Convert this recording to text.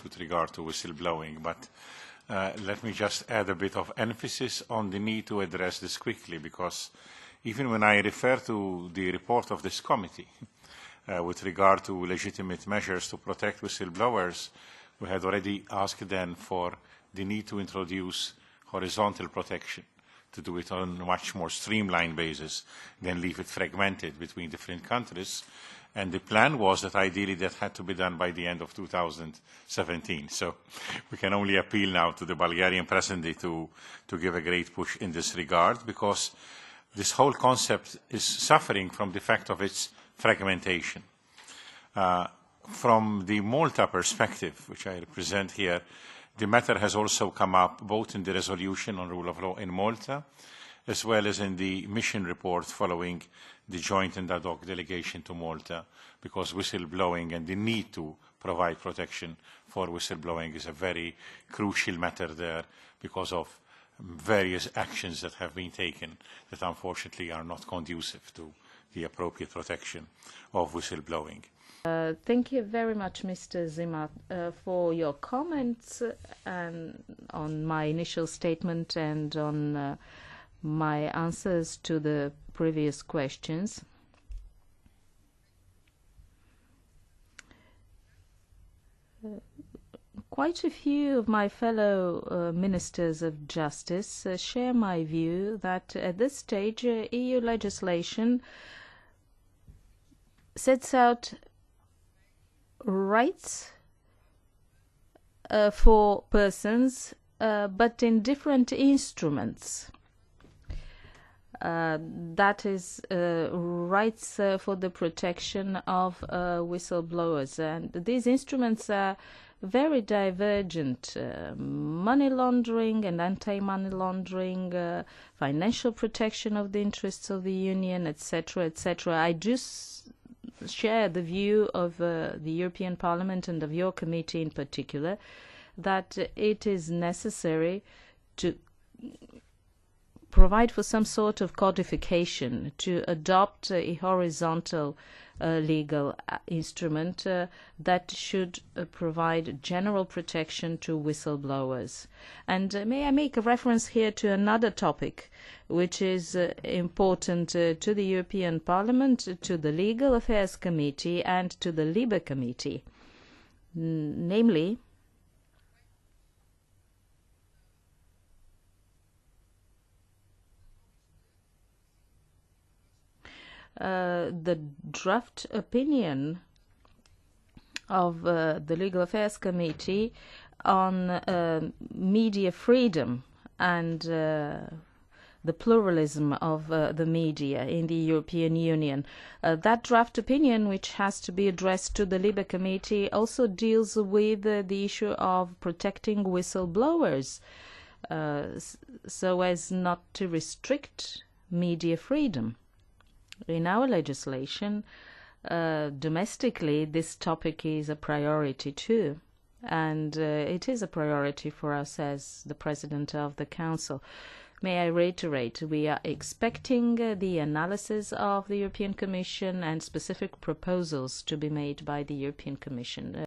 with regard to whistleblowing, but let me just add a bit of emphasis on the need to address this quickly, because even when I refer to the report of this committee with regard to legitimate measures to protect whistleblowers, we had already asked then for the need to introduce horizontal protection, to do it on a much more streamlined basis than leave it fragmented between different countries. And the plan was that ideally that had to be done by the end of 2017. So we can only appeal now to the Bulgarian presidency to give a great push in this regard, because this whole concept is suffering from the fact of its fragmentation. From the Malta perspective, which I represent here, the matter has also come up both in the resolution on rule of law in Malta, as well as in the mission report following the joint and ad hoc delegation to Malta, because whistleblowing and the need to provide protection for whistleblowing is a very crucial matter there, because of various actions that have been taken that unfortunately are not conducive to the appropriate protection of whistleblowing. Thank you very much, Mr. Zimmer, for your comments on my initial statement and on my answers to the previous questions. Quite a few of my fellow ministers of justice share my view that at this stage EU legislation sets out rights for persons, but in different instruments. That is rights for the protection of whistleblowers. And these instruments are very divergent. Money laundering and anti-money laundering, financial protection of the interests of the Union, etc., etc. I do share the view of the European Parliament and of your committee in particular, that it is necessary to provide for some sort of codification, to adopt a horizontal legal instrument that should provide general protection to whistleblowers. And may I make a reference here to another topic which is important to the European Parliament, to the Legal Affairs Committee and to the LIBE Committee, namely the draft opinion of the Legal Affairs Committee on media freedom and the pluralism of the media in the European Union. That draft opinion, which has to be addressed to the LIBE Committee, also deals with the issue of protecting whistleblowers so as not to restrict media freedom. In our legislation, domestically, this topic is a priority too, and it is a priority for us as the President of the Council. May I reiterate, we are expecting the analysis of the European Commission and specific proposals to be made by the European Commission.